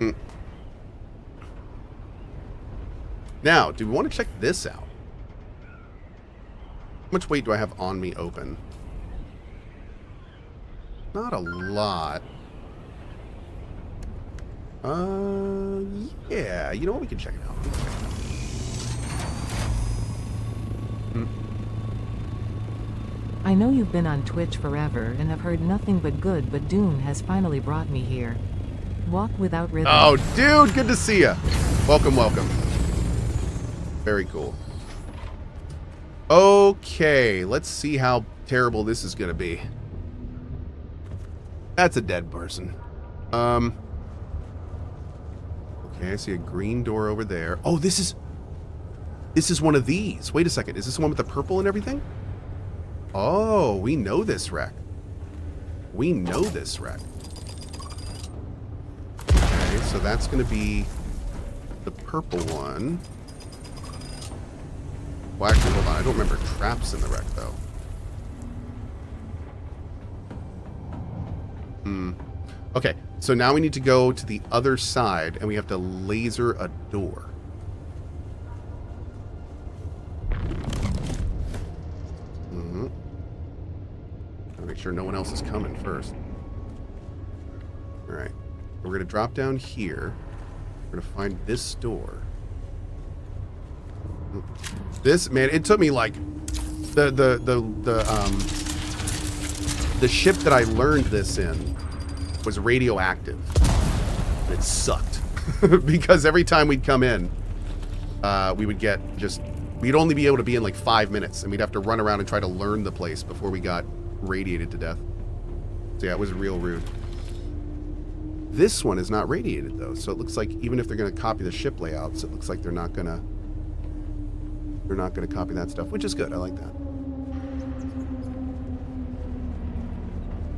Hmm. Now, do we want to check this out? How much weight do I have on me open? Not a lot. Yeah. You know what? We can check it out. I know you've been on Twitch forever and have heard nothing but good, but Dune has finally brought me here. Walk without rhythm. Oh, dude, good to see you. Welcome, welcome. Very cool. Okay, let's see how terrible this is going to be. That's a dead person. Okay, I see a green door over there. Oh, this is one of these. Wait a second. Is this the one with the purple and everything? Oh, we know this wreck. We know this wreck. Okay, so that's going to be the purple one. Well, actually, hold on. I don't remember traps in the wreck, though. Okay, so now we need to go to the other side, and we have to laser a door. Make sure no one else is coming first. Alright. We're going to drop down here. We're going to find this door. This, man, it took me like the ship that I learned this in was radioactive. And it sucked. Because every time we'd come in, we would get just, we'd only be able to be in like 5 minutes, and we'd have to run around and try to learn the place before we got radiated to death. So yeah, it was real rude. This one is not radiated though, so it looks like even if they're going to copy the ship layouts, it looks like they're not gonna copy that stuff, which is good. I like that.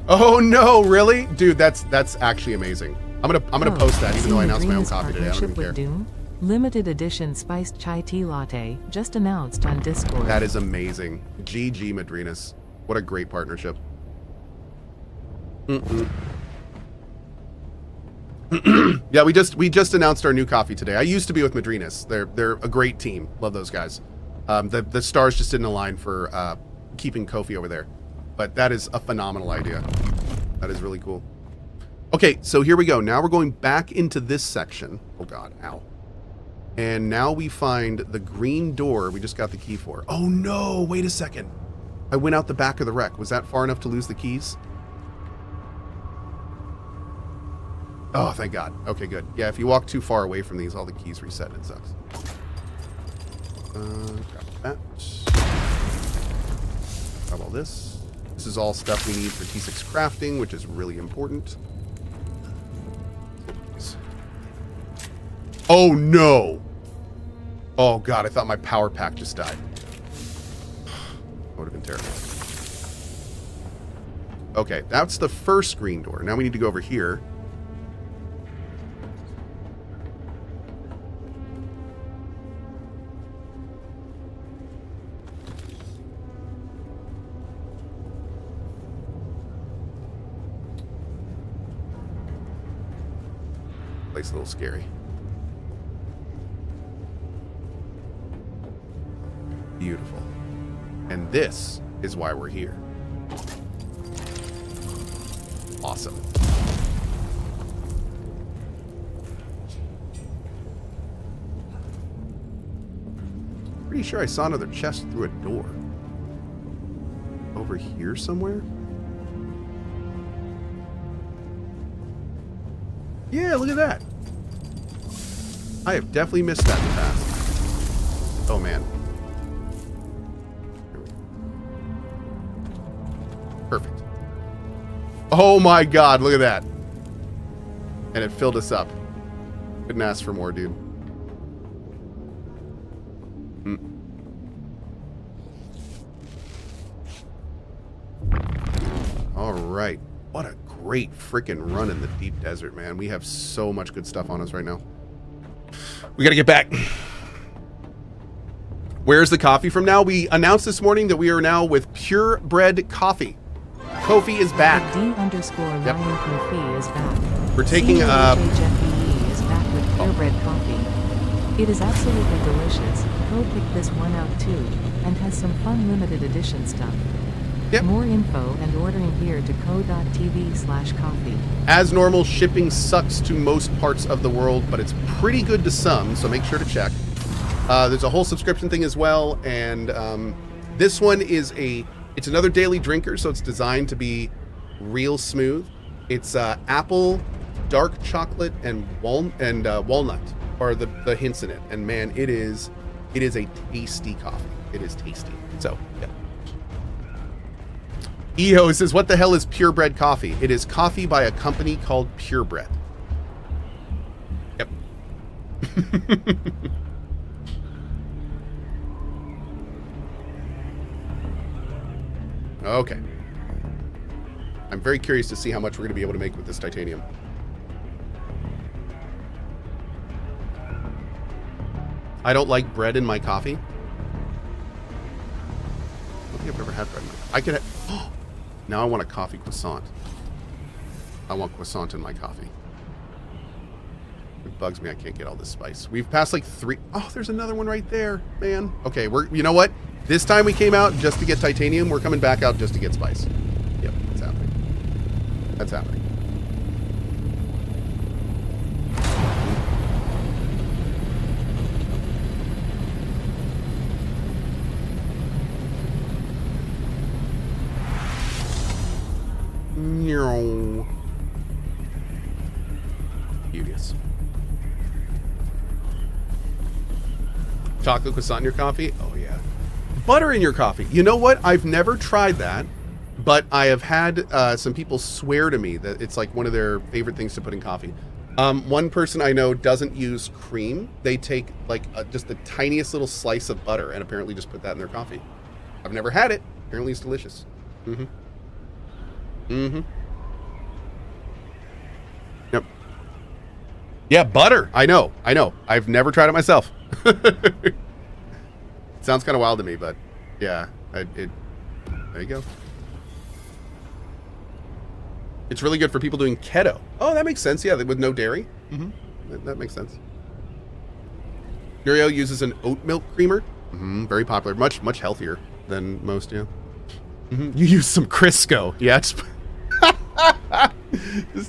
Oh no, really? Dude, that's actually amazing. I'm gonna post that even though I announced my own copy today. I don't even care. Dune? Limited edition spiced chai tea latte just announced on Discord. That is amazing. GG Madrinas. What a great partnership. Yeah, we just announced our new coffee today. I used to be with Madrinas. They're a great team. Love those guys. The stars just didn't align for keeping Kofi over there. But that is a phenomenal idea. That is really cool. Okay, so here we go. Now we're going back into this section. Oh god, ow. And now we find the green door we just got the key for. Oh no, wait a second. I went out the back of the wreck. Was that far enough to lose the keys? Oh, thank God. Okay, good. Yeah, if you walk too far away from these, all the keys reset and it sucks. Grab that. Grab all this. This is all stuff we need for T6 crafting, which is really important. Oh, no. Oh, God, I thought my power pack just died. That would have been terrible. Okay, that's the first green door. Now we need to go over here. Place a little scary. Beautiful. And this is why we're here. Awesome. Pretty sure I saw another chest through a door. Over here somewhere? Yeah, look at that. I have definitely missed that in the past. Oh, man. Perfect. Oh my god, look at that. And it filled us up. Couldn't ask for more, dude. Alright. What a great freaking run in the deep desert, man. We have so much good stuff on us right now. We gotta get back. Where's the coffee from now? We announced this morning that we are now with purebred coffee. Kofi is back. D_Lion Kofi is back. We're taking HFBE is purebred coffee. It is absolutely delicious. Cohh picked this one out too, and has some fun limited edition stuff. Yep. More info and ordering here to cohh.tv/coffee. As normal, shipping sucks to most parts of the world, but it's pretty good to some, so make sure to check. There's a whole subscription thing as well, and this one it's another daily drinker, so it's designed to be real smooth. It's apple, dark chocolate, and walnut are the hints in it, and man, it is a tasty coffee. It is tasty. So yeah. EO says, what the hell is purebred coffee? It is coffee by a company called Purebred. Yep. Okay. I'm very curious to see how much we're going to be able to make with this titanium. I don't like bread in my coffee. I don't think I've ever had bread in my coffee. I could have... Now I want a coffee croissant. I want croissant in my coffee. It bugs me I can't get all this spice. We've passed like 3... Oh, there's another one right there, man. Okay, you know what? This time we came out just to get titanium. We're coming back out just to get spice. Yep, that's happening. That's happening. No. Beauteous. Chocolate croissant in your coffee? Oh, yeah. Butter in your coffee. You know what? I've never tried that, but I have had some people swear to me that it's like one of their favorite things to put in coffee. One person I know doesn't use cream. They take like just the tiniest little slice of butter and apparently just put that in their coffee. I've never had it. Apparently it's delicious. Mm-hmm. Mm-hmm. Yep. Yeah, butter. I know. I've never tried it myself. Sounds kind of wild to me, but yeah, there you go. It's really good for people doing keto. Oh, that makes sense. Yeah, with no dairy. Mm-hmm. That makes sense. Uriel uses an oat milk creamer. Mm-hmm. Very popular. Much healthier than most, yeah. Mm-hmm. You use some Crisco. Yeah, just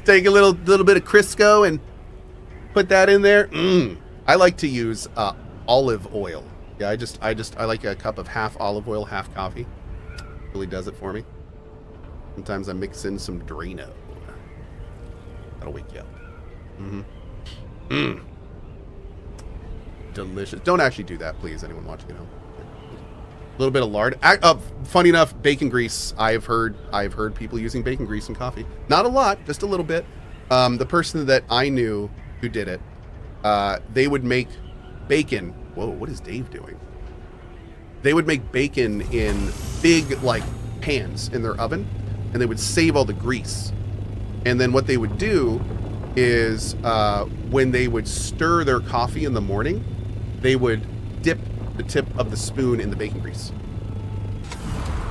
take a little bit of Crisco and put that in there. I like to use olive oil. Yeah, I like a cup of half olive oil, half coffee. Really does it for me. Sometimes I mix in some Drano. That'll wake you up. Mm-hmm. Delicious. Don't actually do that, please, anyone watching at home. A little bit of lard. Funny enough, bacon grease. I've heard people using bacon grease in coffee. Not a lot, just a little bit. The person that I knew who did it, they would make bacon. Whoa, what is Dave doing? They would make bacon in big like pans in their oven, and they would save all the grease. And then what they would do is when they would stir their coffee in the morning, they would dip the tip of the spoon in the bacon grease.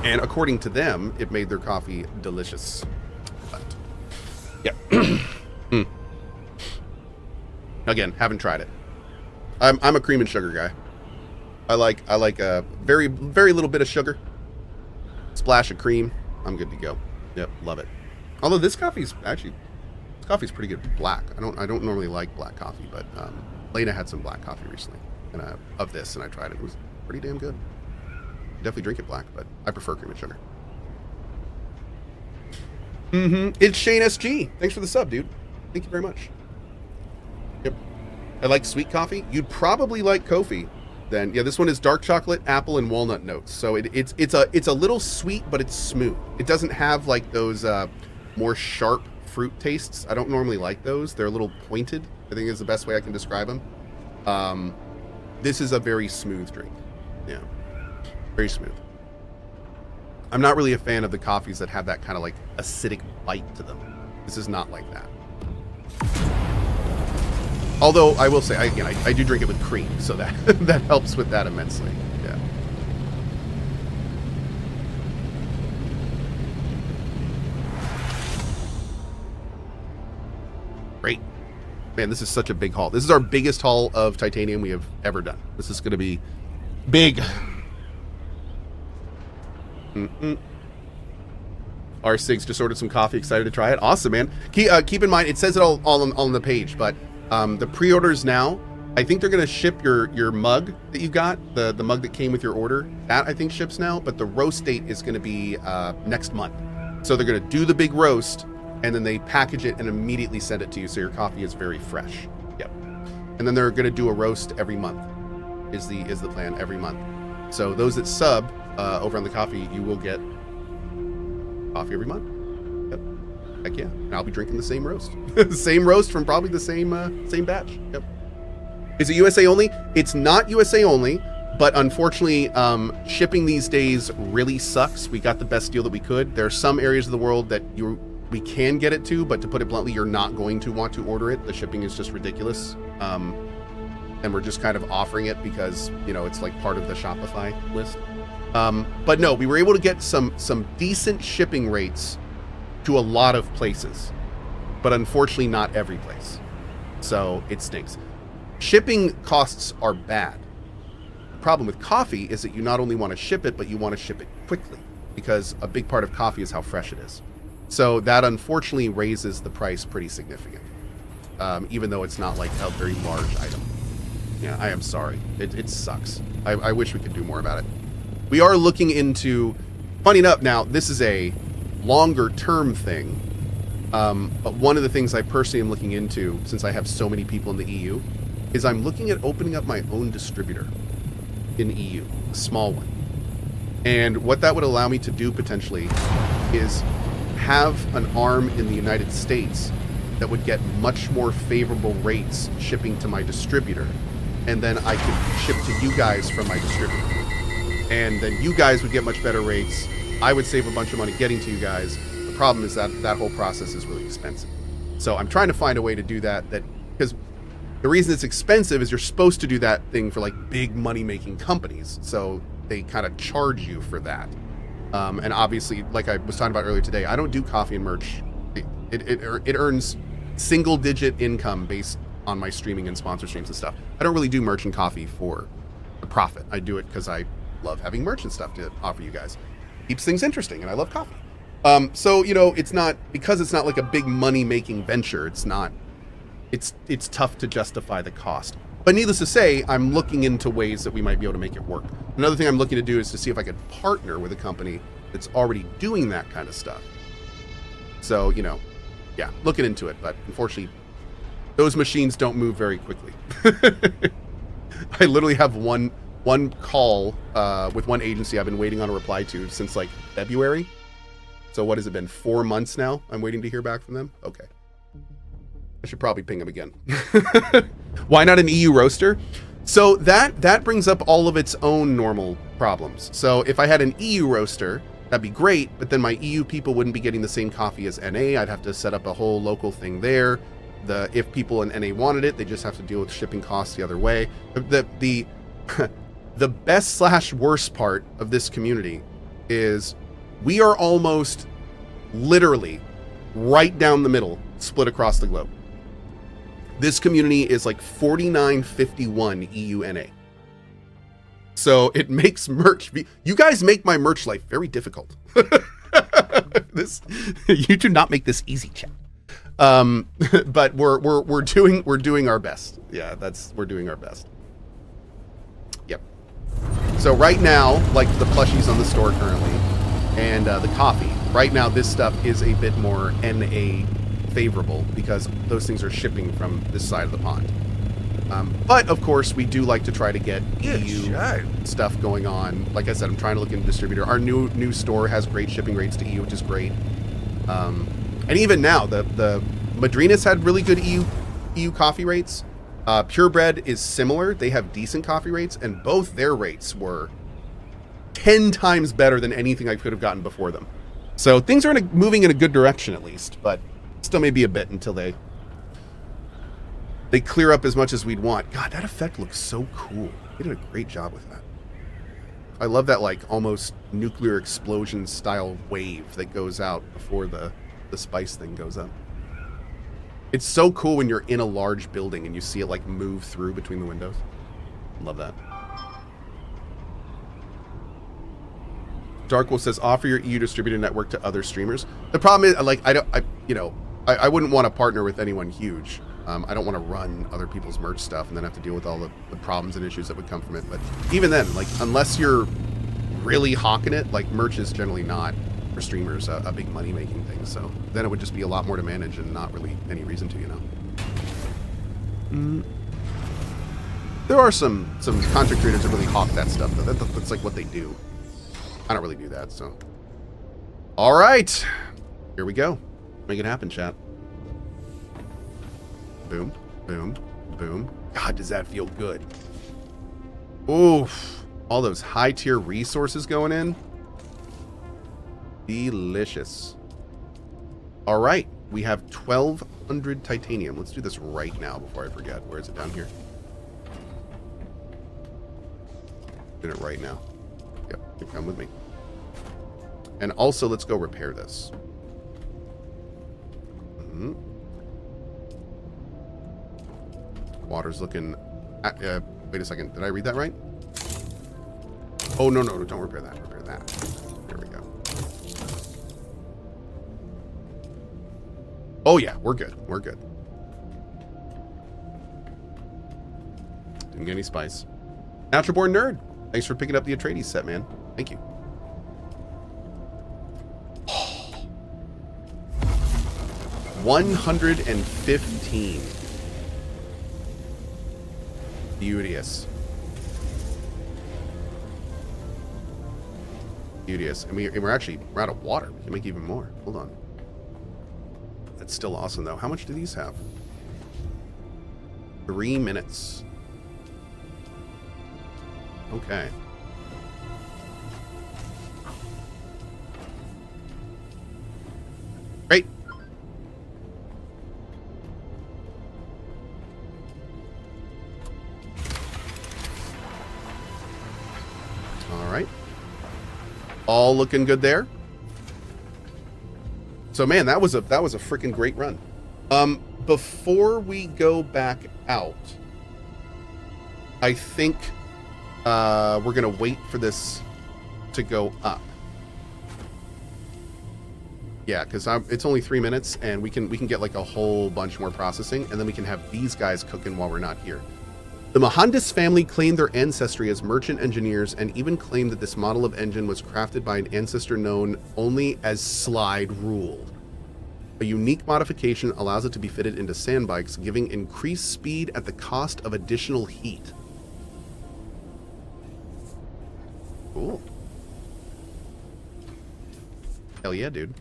And according to them, it made their coffee delicious. But, yeah. Again, haven't tried it. I'm a cream and sugar guy. I like a very little bit of sugar, splash of cream. I'm good to go. Yep, love it. Although this coffee's pretty good black. I don't normally like black coffee, but Lena had some black coffee recently, and of this, and I tried it. It was pretty damn good. Definitely drink it black, but I prefer cream and sugar. It's Shane SG. Thanks for the sub, dude. Thank you very much. Yep. I like sweet coffee. You'd probably like Ko-fi. Then yeah, this one is dark chocolate, apple, and walnut notes. So it's a little sweet, but it's smooth. It doesn't have like those more sharp fruit tastes. I don't normally like those. They're a little pointed, I think is the best way I can describe them. This is a very smooth drink. Yeah, very smooth. I'm not really a fan of the coffees that have that kind of like acidic bite to them. This is not like that. Although I will say, I do drink it with cream, so that that helps with that immensely. Yeah. Great. Man, this is such a big haul. This is our biggest haul of titanium we have ever done. This is going to be big. R6 just ordered some coffee. Excited to try it. Awesome, man. Keep in mind, it says it all on the page, but the pre-orders now, I think they're going to ship your mug that you got, the mug that came with your order. That, I think, ships now, but the roast date is going to be next month. So they're going to do the big roast, and then they package it and immediately send it to you, so your coffee is very fresh. Yep. And then they're going to do a roast every month, is the plan, every month. So those that sub over on the coffee, you will get coffee every month. Yep. Heck yeah. And I'll be drinking the same roast. Same roast from probably the same batch. Yep. Is it USA only? It's not USA only, but unfortunately, shipping these days really sucks. We got the best deal that we could. There are some areas of the world that we can get it to, but to put it bluntly, you're not going to want to order it. The shipping is just ridiculous. And we're just kind of offering it because, it's like part of the Shopify list. But no, we were able to get some decent shipping rates to a lot of places, but unfortunately not every place. So it stinks. Shipping costs are bad. The problem with coffee is that you not only want to ship it, but you want to ship it quickly, because a big part of coffee is how fresh it is. So that unfortunately raises the price pretty significant, even though it's not like a very large item. Yeah, I am sorry. It sucks. I wish we could do more about it. We are looking into, funny enough, now this is a longer term thing, but one of the things I personally am looking into, since I have so many people in the EU, is I'm looking at opening up my own distributor in the EU, a small one. And what that would allow me to do potentially is have an arm in the United States that would get much more favorable rates shipping to my distributor. And then I could ship to you guys from my distributor. And then you guys would get much better rates. I would save a bunch of money getting to you guys. The problem is that whole process is really expensive. So I'm trying to find a way to do that because the reason it's expensive is you're supposed to do that thing for like big money-making companies. So they kind of charge you for that. And obviously, like I was talking about earlier today, I don't do coffee and merch. It earns single-digit income based on my streaming and sponsor streams and stuff. I don't really do merch and coffee for the profit. I do it because I love having merch and stuff to offer you guys. Keeps things interesting, and I love coffee. So it's not, because it's not like a big money-making venture. It's tough to justify the cost. But needless to say, I'm looking into ways that we might be able to make it work. Another thing I'm looking to do is to see if I could partner with a company that's already doing that kind of stuff. So, yeah, looking into it. But unfortunately, those machines don't move very quickly. I literally have one call with one agency I've been waiting on a reply to since like February. So what has it been, 4 months now? I'm waiting to hear back from them. Okay. I should probably ping them again. Why not an EU roaster? So that brings up all of its own normal problems. So if I had an EU roaster, that'd be great, but then my EU people wouldn't be getting the same coffee as NA. I'd have to set up a whole local thing there. If people in NA wanted it, they just have to deal with shipping costs the other way. The best / worst part of this community is we are almost literally right down the middle, split across the globe. This community is like 49-51 EU-NA. So it makes merch. You guys make my merch life very difficult. You do not make this easy, chat. But we're doing our best. Yeah, we're doing our best. Yep. So right now, like the plushies on the store currently, and the coffee. Right now, this stuff is a bit more NA favorable because those things are shipping from this side of the pond. But of course, we do like to try to get EU stuff going on. Like I said, I'm trying to look into distributor. Our new store has great shipping rates to EU, which is great. And even now, the Madrinas had really good EU coffee rates. Purebred is similar. They have decent coffee rates, and both their rates were 10 times better than anything I could have gotten before them. So things are moving in a good direction at least, but still maybe a bit until they clear up as much as we'd want. God, that effect looks so cool. They did a great job with that. I love that like almost nuclear explosion style wave that goes out before the spice thing goes up. It's so cool when you're in a large building and you see it like move through between the windows. Love that. Darkwolf says, offer your EU distributed network to other streamers. The problem is, like, I wouldn't want to partner with anyone huge. I don't want to run other people's merch stuff and then have to deal with all the problems and issues that would come from it. But even then, like, unless you're really hawking it, like, merch is generally not, for streamers, a big money-making thing. So then it would just be a lot more to manage and not really any reason to, you know? There are some content creators that really hawk that stuff, though. That's like what they do. I don't really do that, so. All right. Here we go. Make it happen, chat. Boom, boom, boom. God, does that feel good. Oof. All those high-tier resources going in. Delicious. All right. We have 1,200 titanium. Let's do this right now before I forget. Where is it? Down here? Doing it right now. Yep, you come with me. And also, let's go repair this. Water's looking... wait a second. Did I read that right? Oh, no, don't repair that. Repair that. There we go. Oh, yeah, we're good. We're good. Didn't get any spice. Natural Born Nerd. Thanks for picking up the Atreides set, man. Thank you. 115. Beauteous. Beauteous. And we're out of water. We can make even more. Hold on. That's still awesome, though. How much do these have? 3 minutes. Okay. Great. All right. All looking good there. So man, that was a freaking great run. Before we go back out, I think we're gonna wait for this to go up. Yeah, because it's only 3 minutes, and we can get like a whole bunch more processing, and then we can have these guys cooking while we're not here. The Mohandas family claimed their ancestry as merchant engineers, and even claimed that this model of engine was crafted by an ancestor known only as Slide Rule. A unique modification allows it to be fitted into sandbikes, giving increased speed at the cost of additional heat. Cool. Hell yeah, dude.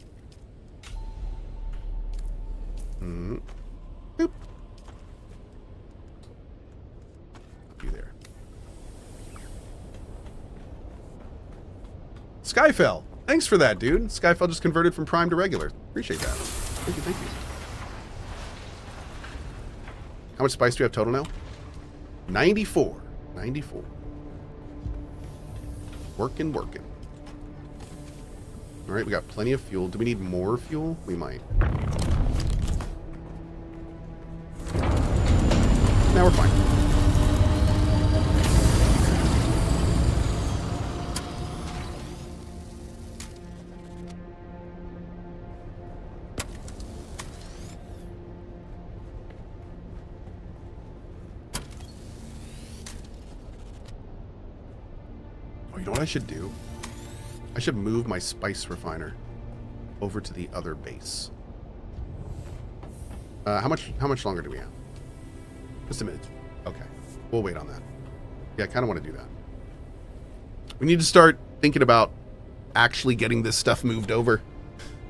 Boop. Up you there. Skyfell. Thanks for that, dude. Skyfell just converted from Prime to regular. Appreciate that. Thank you, thank you. How much spice do you have total now? 94. 94. Working. All right, we got plenty of fuel. Do we need more fuel? We might. Now we're fine. Oh, you know what I should do? I should move my spice refiner over to the other base. How much longer do we have? Just a minute. Okay. We'll wait on that. Yeah, I kind of want to do that. We need to start thinking about actually getting this stuff moved over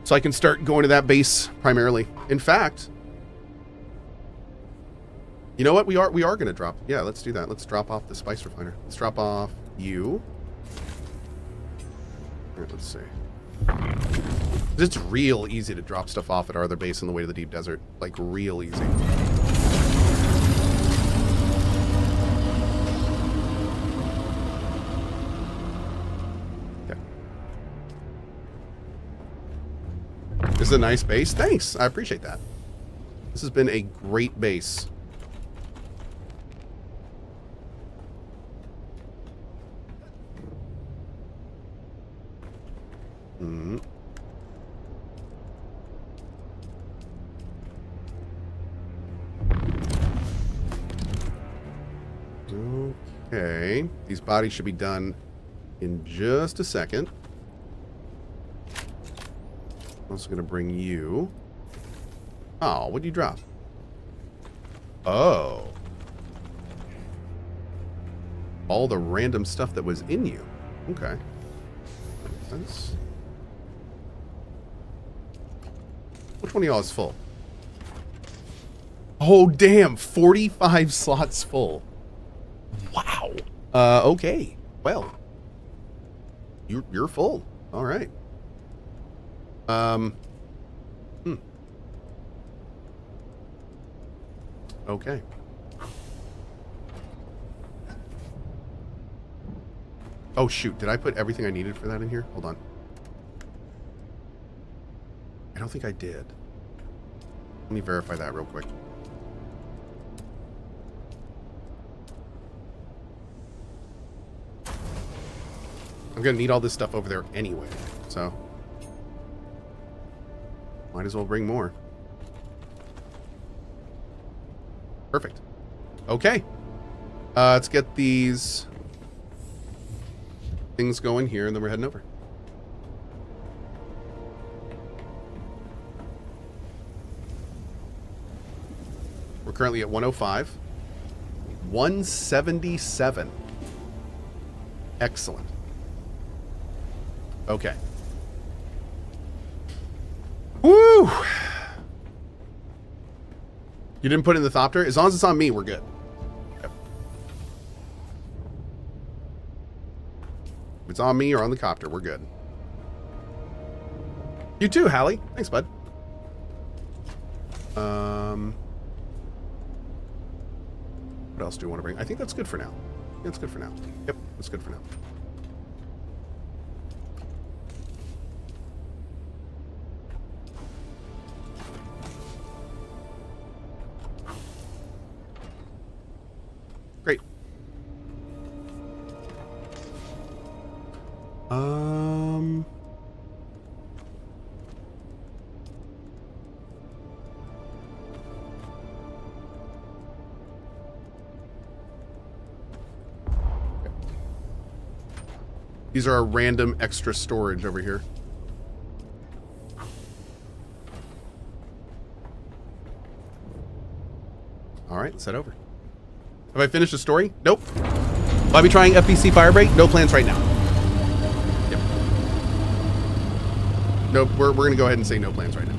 so I can start going to that base primarily. In fact, you know what? We are going to drop. Yeah, let's do that. Let's drop off the spice refiner. Let's drop off you. All right, let's see. It's real easy to drop stuff off at our other base on the way to the deep desert. Like, real easy. Okay. This is a nice base. Thanks. I appreciate that. This has been a great base. Hmm. Okay. These bodies should be done in just a second. I'm also going to bring you. Oh, what did you drop? Oh. All the random stuff that was in you. Okay. That makes sense. Which one of y'all is full? Oh, damn. 45 slots full. Wow. Okay. Well. You're full. All right. Okay. Oh, shoot. Did I put everything I needed for that in here? Hold on. I don't think I did. Let me verify that real quick. I'm going to need all this stuff over there anyway, so might as well bring more. Perfect. Okay. Let's get these things going here, and then we're heading over. We're currently at 105. 177. Excellent. Okay. Woo! You didn't put it in the thopter? As long as it's on me, we're good. Yep. If it's on me or on the copter, we're good. You too, Hallie. Thanks, bud. What else do we want to bring? I think that's good for now. Yeah, that's good for now. Yep, that's good for now. Great. These are our random extra storage over here. All right, let's head over. Have I finished the story? Nope. Will I be trying FBC Firebreak? No plans right now. Yep. Nope, we're going to go ahead and say no plans right now.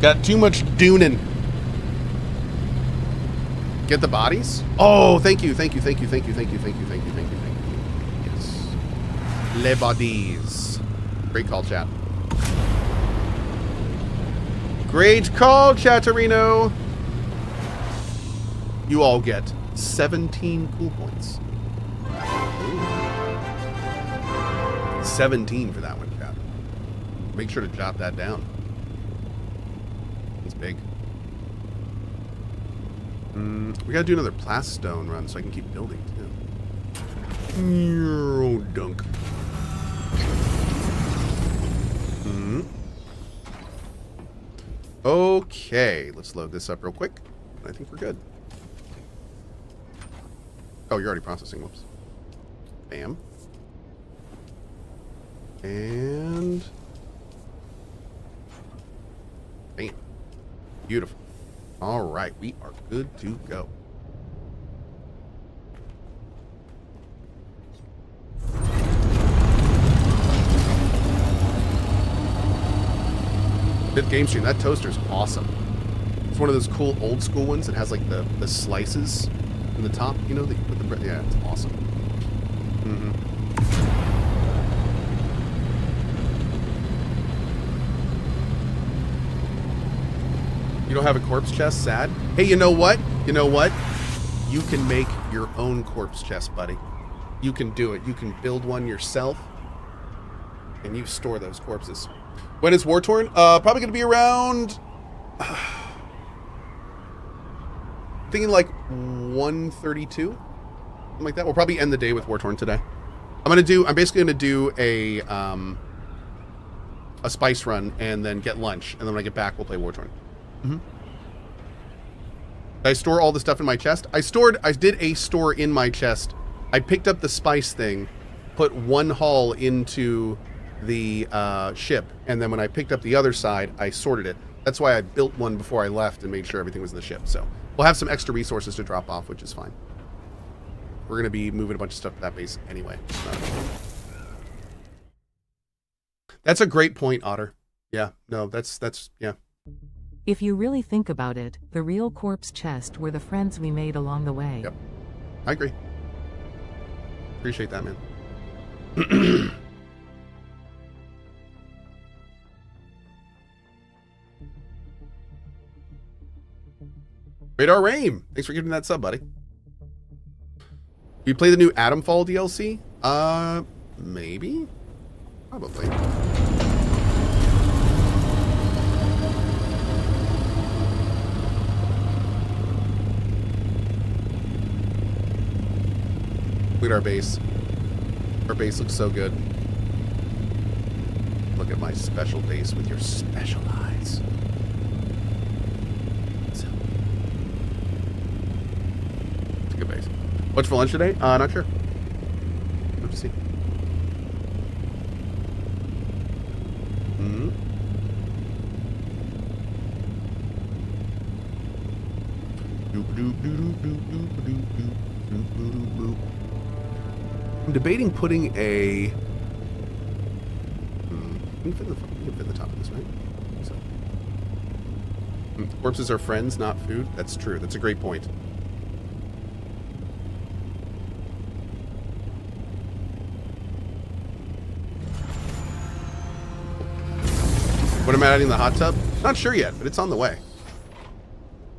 Got too much Duning. Get the bodies? Oh, thank you, thank you, thank you, thank you, thank you, thank you, thank you, thank you, thank you. Yes. Les bodies. Great call, chat. Great call, Chatterino. You all get 17 cool points. Ooh. 17 for that one, chat. Make sure to jot that down. It's big. We gotta do another plastone run so I can keep building too. Dunk. Okay, let's load this up real quick. I think we're good. Oh, you're already processing. Whoops. Bam. And bam. Beautiful. All right, we are good to go. Good game stream. That toaster is awesome. It's one of those cool old school ones that has like the slices in the top, you know, that you put the bread. Yeah, it's awesome. You don't have a corpse chest? Sad. Hey, you know what? You know what? You can make your own corpse chest, buddy. You can do it. You can build one yourself, and you store those corpses. When is War Torn? Probably going to be around... thinking like 1:32, something like that. We'll probably end the day with War Torn today. I'm basically gonna do a spice run and then get lunch, and then when I get back, we'll play War Torn. Did I store all the stuff in my chest? I did a store in my chest. I picked up the spice thing, put one haul into the ship, and then when I picked up the other side, I sorted it. That's why I built one before I left and made sure everything was in the ship. So we'll have some extra resources to drop off, which is fine. We're going to be moving a bunch of stuff to that base anyway. That's a great point, Otter. Yeah, no, that's, yeah. If you really think about it, the real corpse chest were the friends we made along the way. Yep. I agree. Appreciate that, man. Radar Raim, thanks for giving that sub, buddy. You play the new Atomfall DLC? Maybe? Probably. Look at our base. Our base looks so good. Look at my special base with your special eyes. So. It's a good base. What's for lunch today? Not sure. We'll have to see. I'm debating putting a... You can fit the top of this, right? So. Corpses are friends, not food. That's true. That's a great point. When am I adding the hot tub? Not sure yet, but it's on the way.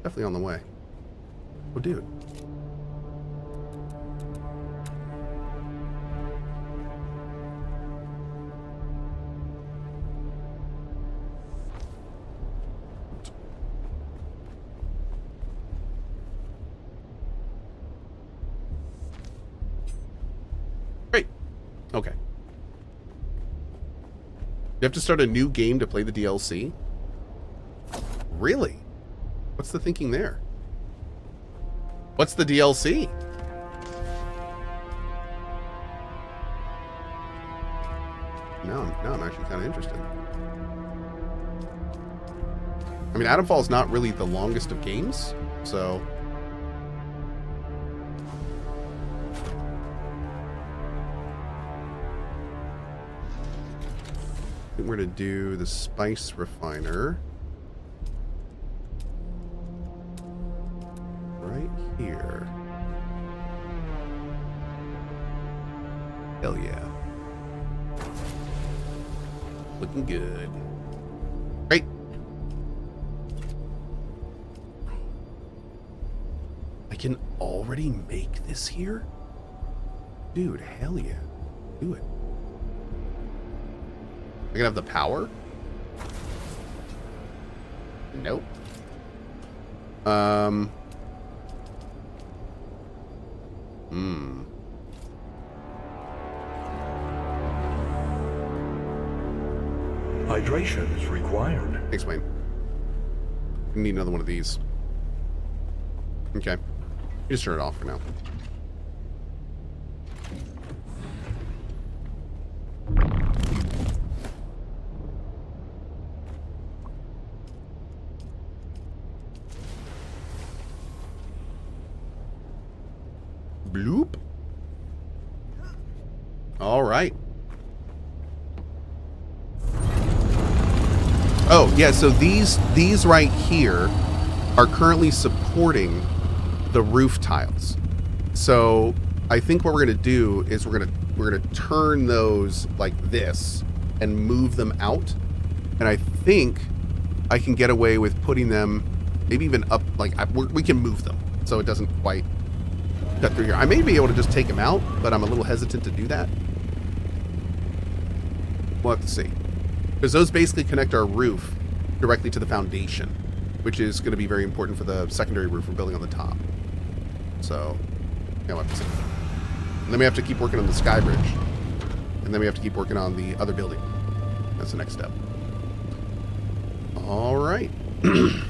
Definitely on the way. Oh, dude. Great. Okay. You have to start a new game to play the DLC? Really? What's the thinking there? What's the DLC? Now I'm actually kind of interested. I mean, Atomfall is not really the longest of games, so... I think we're going to do the spice refiner. Right here. Hell yeah. Looking good. Great. I can already make this here? Dude, hell yeah. Do it. I can have the power? Nope. Hydration is required. Thanks, Wayne. I need another one of these. Okay. You just turn it off for now. Bloop. All right. Oh, yeah, so these right here are currently supporting the roof tiles. So I think what we're going to do is we're going to turn those like this and move them out. And I think I can get away with putting them maybe even up, like we can move them so it doesn't quite cut through here. I may be able to just take them out, but I'm a little hesitant to do that. We'll have to see. Because those basically connect our roof directly to the foundation, which is going to be very important for the secondary roof we're building on the top. So, yeah, we'll have to see. And then we have to keep working on the sky bridge. And then we have to keep working on the other building. That's the next step. All right. Can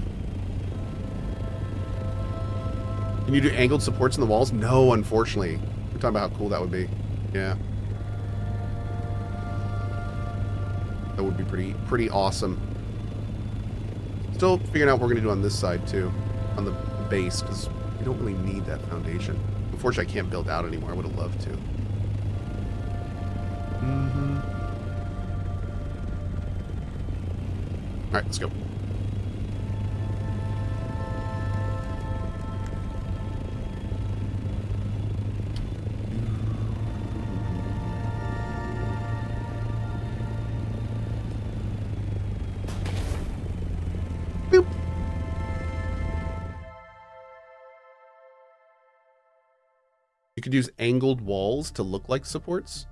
you do angled supports in the walls? No, unfortunately. We're talking about how cool that would be. Yeah. That would be pretty awesome. Still figuring out what we're going to do on this side, too. On the base, because we don't really need that foundation. Unfortunately, I can't build out anymore. I would have loved to. Mm-hmm. All right, let's go. Boop. You could use angled walls to look like supports.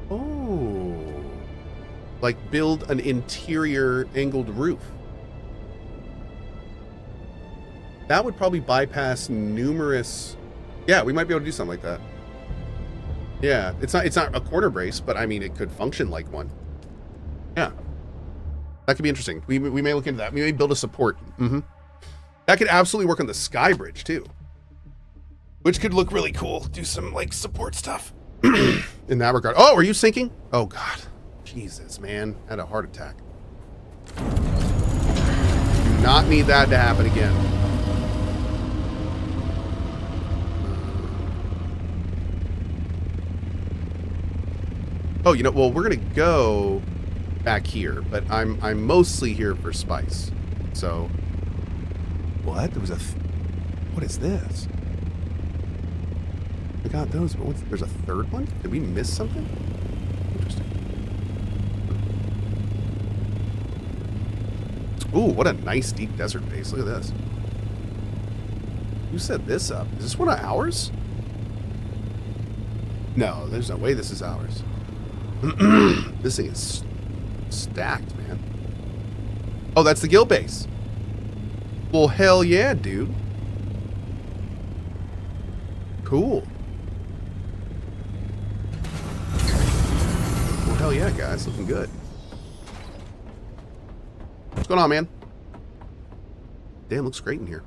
Oh. Like build an interior angled roof. That would probably bypass numerous... Yeah, we might be able to do something like that. Yeah, it's not a corner brace, but I mean, it could function like one. Yeah. That could be interesting. We may look into that. We may build a support. Mm-hmm. That could absolutely work on the sky bridge, too. Which could look really cool. Do some, like, support stuff. In that regard. Oh, are you sinking? Oh, God. Jesus, man. I had a heart attack. Do not need that to happen again. Oh, you know, well, we're going to go back here, but I'm mostly here for spice. So... What? There was a... What is this? I got those, but there's a third one? Did we miss something? Interesting. Ooh, what a nice deep desert base. Look at this. Who set this up? Is this one of ours? No, there's no way this is ours. This thing is stacked, man. Oh, that's the guild base. Well, hell yeah, dude. Cool. Well, hell yeah, guys. Looking good. What's going on, man? Damn, looks great in here.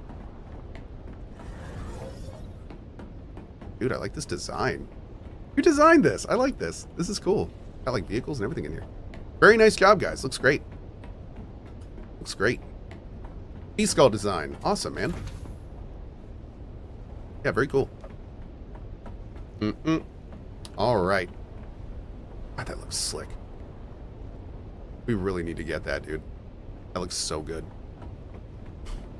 Dude, I like this design. Who designed this? I like this. This is cool. Got like vehicles and everything in here. Very nice job, guys. Looks great. Looks great. Skull design. Awesome, man. Yeah, very cool. All right. God, that looks slick. We really need to get that, dude. That looks so good.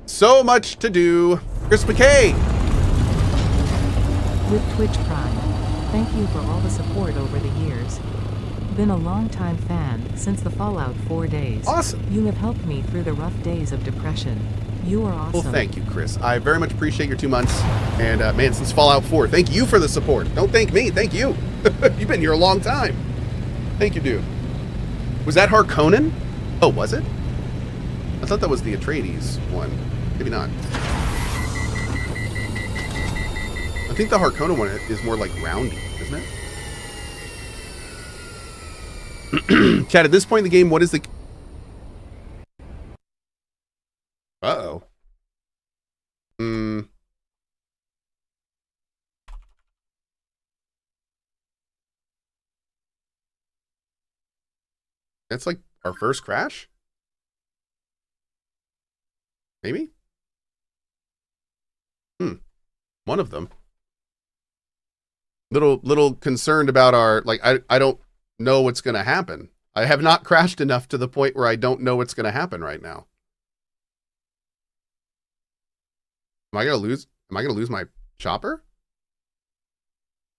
So much to do. Chris McKay. With Twitch Prime, thank you for all the support over the years. Been a long-time fan since the Fallout 4 days. Awesome. You have helped me through the rough days of depression. You are awesome. Well, thank you, Chris. I very much appreciate your 2 months. And, man, since Fallout 4, thank you for the support. Don't thank me. Thank you. You've been here a long time. Thank you, dude. Was that Harkonnen? Oh, was it? I thought that was the Atreides one. Maybe not. I think the Harkonnen one is more like roundy, isn't it? Chad, at this point in the game, what is the... Uh-oh. That's like our first crash? Maybe? One of them. Little concerned about our... Like, I don't know what's going to happen. I have not crashed enough to the point where I don't know what's going to happen right now. Am I going to lose my chopper?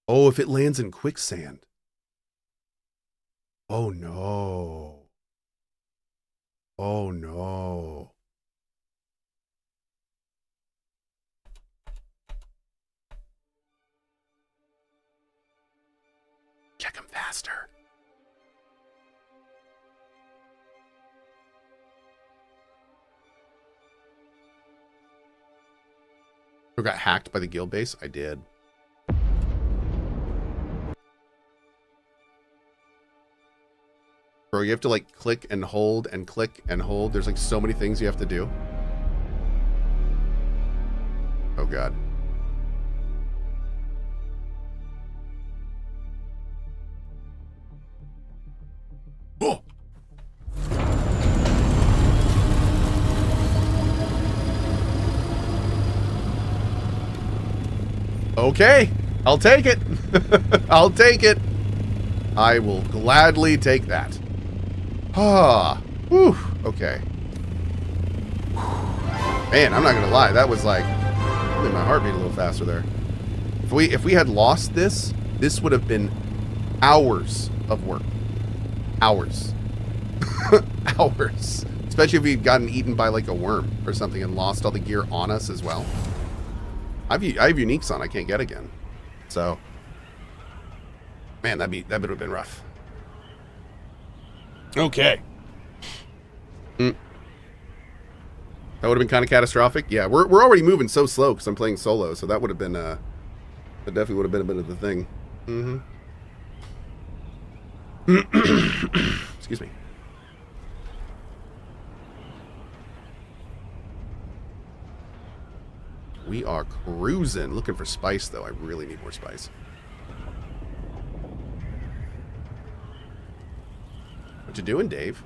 Oh, if it lands in quicksand. Oh no. Oh no. Check him fast. Or got hacked by the guild base? I did. Bro, you have to like click and hold and click and hold. There's like so many things you have to do. Oh God. Oh. Okay, I'll take it. I'll take it. I will gladly take that. Ah, whew, okay. Man, I'm not gonna lie, that was like, made my heart beat a little faster there. If we had lost this, this would have been hours of work. Hours. Hours. Especially if we'd gotten eaten by like a worm or something and lost all the gear on us as well. I have uniques on, I can't get again. So, man, that would have been rough. Okay. That would have been kind of catastrophic. Yeah, we're already moving so slow because I'm playing solo, so that would have been that definitely would have been a bit of the thing. Excuse me. We are cruising. Looking for spice, though. I really need more spice. What you doing, Dave?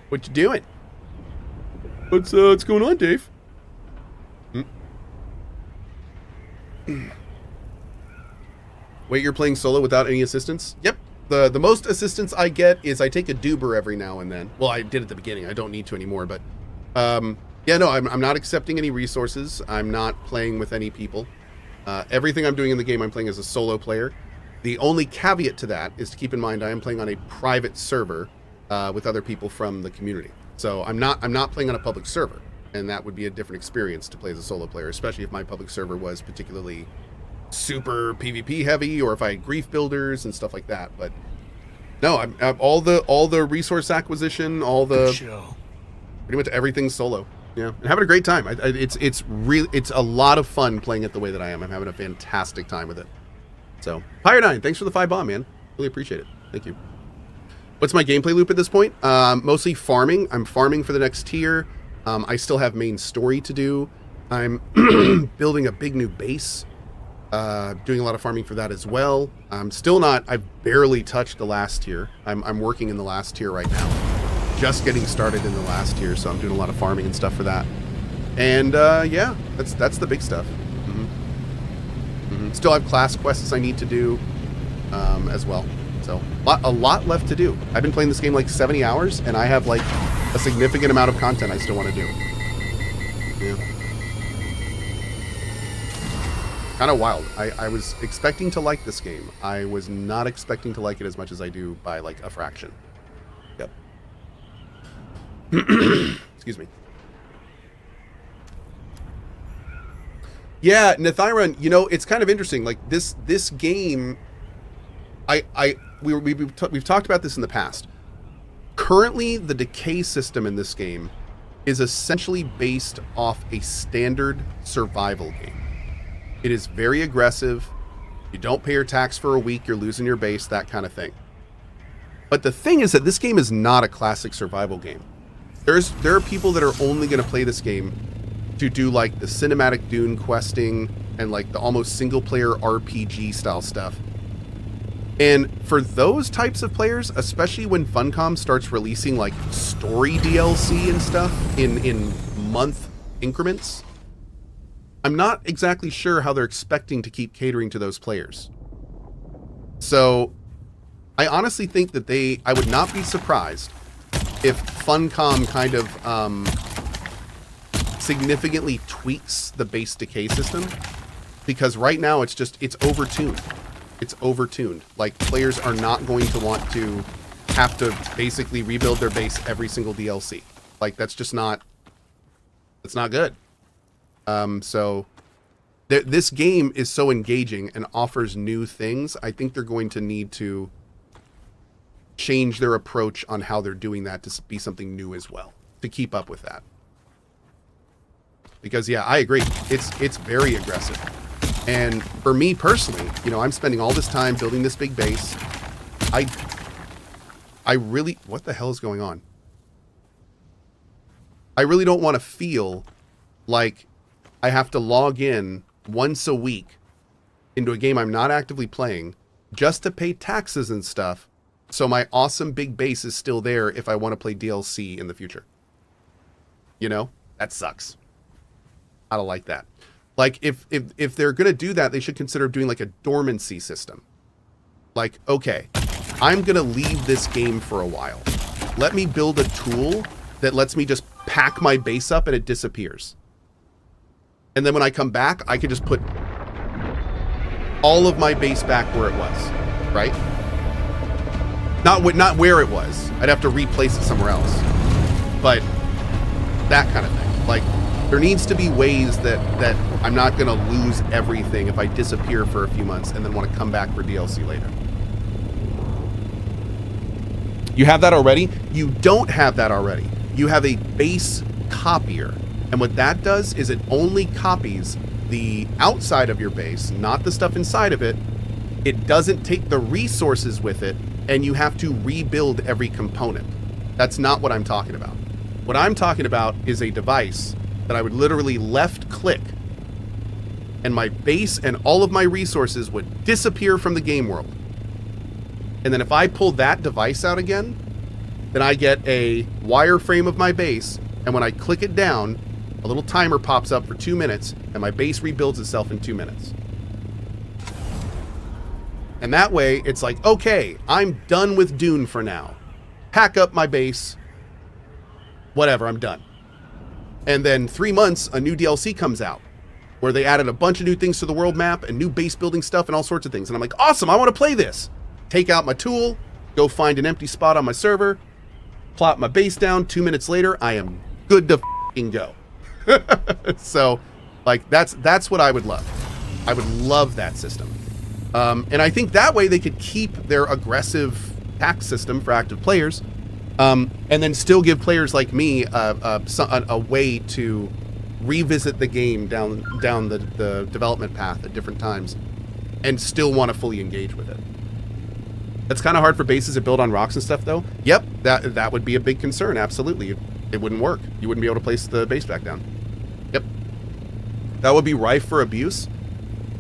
What you doing? What's going on, Dave? Wait, you're playing solo without any assistance? Yep. The most assistance I get is I take a doober every now and then. Well, I did at the beginning. I don't need to anymore, but yeah, no, I'm not accepting any resources. I'm not playing with any people. Everything I'm doing in the game, I'm playing as a solo player. The only caveat to that is to keep in mind I am playing on a private server with other people from the community. So I'm not playing on a public server, and that would be a different experience to play as a solo player, especially if my public server was particularly super PvP heavy, or if I had grief builders and stuff like that. But no, I'm all the resource acquisition, pretty much everything's solo. Yeah, and having a great time. It's a lot of fun playing it the way that I am. I'm having a fantastic time with it. So, Pyre9, thanks for the 5 bomb, man. Really appreciate it. Thank you. What's my gameplay loop at this point? Mostly farming. I'm farming for the next tier. I still have main story to do. I'm building a big new base. Doing a lot of farming for that as well. I've barely touched the last tier. I'm working in the last tier right now. Just getting started in the last tier, so I'm doing a lot of farming and stuff for that. And yeah, that's the big stuff. Still have class quests I need to do as well. So a lot left to do. I've been playing this game like 70 hours, and I have like a significant amount of content I still want to do. Yeah. Kind of wild. I was expecting to like this game. I was not expecting to like it as much as I do by like a fraction. Yep. Excuse me. Yeah, Nathyron, you know, it's kind of interesting. Like this game, we've talked about this in the past. Currently, the decay system in this game is essentially based off a standard survival game. It is very aggressive. You don't pay your tax for a week, you're losing your base, that kind of thing. But the thing is that this game is not a classic survival game. There are people that are only going to play this game to do like the cinematic Dune questing and like the almost single player RPG style stuff. And for those types of players, especially when Funcom starts releasing like story DLC and stuff in month increments, I'm not exactly sure how they're expecting to keep catering to those players. So I honestly think that I would not be surprised if Funcom kind of significantly tweaks the base decay system, because right now it's overtuned. It's overtuned. Like, players are not going to want to have to basically rebuild their base every single DLC. Like, that's not good. So this game is so engaging and offers new things. I think they're going to need to change their approach on how they're doing that to be something new as well, to keep up with that. because yeah, I agree. It's very aggressive. And for me personally, you know, I'm spending all this time building this big base. I really, what the hell is going on? I really don't want to feel like I have to log in once a week into a game I'm not actively playing just to pay taxes and stuff, so my awesome big base is still there if I want to play DLC in the future. You know? That sucks. I don't like that. Like, if they're going to do that, they should consider doing like a dormancy system. Like, okay, I'm going to leave this game for a while. Let me build a tool that lets me just pack my base up and it disappears. And then when I come back, I can just put all of my base back where it was, right? Not where it was. I'd have to replace it somewhere else. But that kind of thing. Like, there needs to be ways that I'm not going to lose everything if I disappear for a few months and then want to come back for DLC later. You have that already? You don't have that already. You have a base copier. And what that does is it only copies the outside of your base, not the stuff inside of it. It doesn't take the resources with it, and you have to rebuild every component. That's not what I'm talking about. What I'm talking about is a device that I would literally left click, and my base and all of my resources would disappear from the game world. And then if I pull that device out again, then I get a wireframe of my base, and when I click it down, a little timer pops up for 2 minutes, and my base rebuilds itself in 2 minutes. And that way, it's like, okay, I'm done with Dune for now. Pack up my base. Whatever, I'm done. And then 3 months, a new DLC comes out, where they added a bunch of new things to the world map, and new base building stuff, and all sorts of things. And I'm like, awesome, I want to play this. Take out my tool, go find an empty spot on my server, plop my base down. 2 minutes later, I am good to f***ing go. So, like, that's what I would love. I would love that system. And I think that way they could keep their aggressive tax system for active players, and then still give players like me a way to revisit the game down the development path at different times and still want to fully engage with it. That's kind of hard for bases that build on rocks and stuff, though. Yep, that would be a big concern, absolutely. It wouldn't work. You wouldn't be able to place the base back down. Yep. That would be rife for abuse.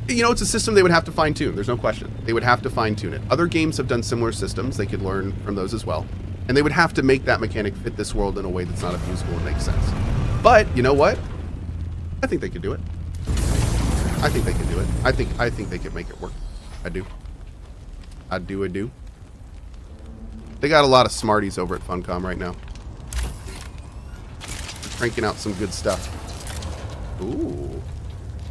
You know, it's a system they would have to fine-tune. There's no question. They would have to fine-tune it. Other games have done similar systems. They could learn from those as well. And they would have to make that mechanic fit this world in a way that's not abusable and makes sense. But, you know what? I think they could do it. I think they could do it. I think they could make it work. I do. I do. They got a lot of smarties over at Funcom right now. They're cranking out some good stuff. Ooh.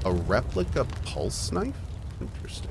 A replica pulse knife? Interesting.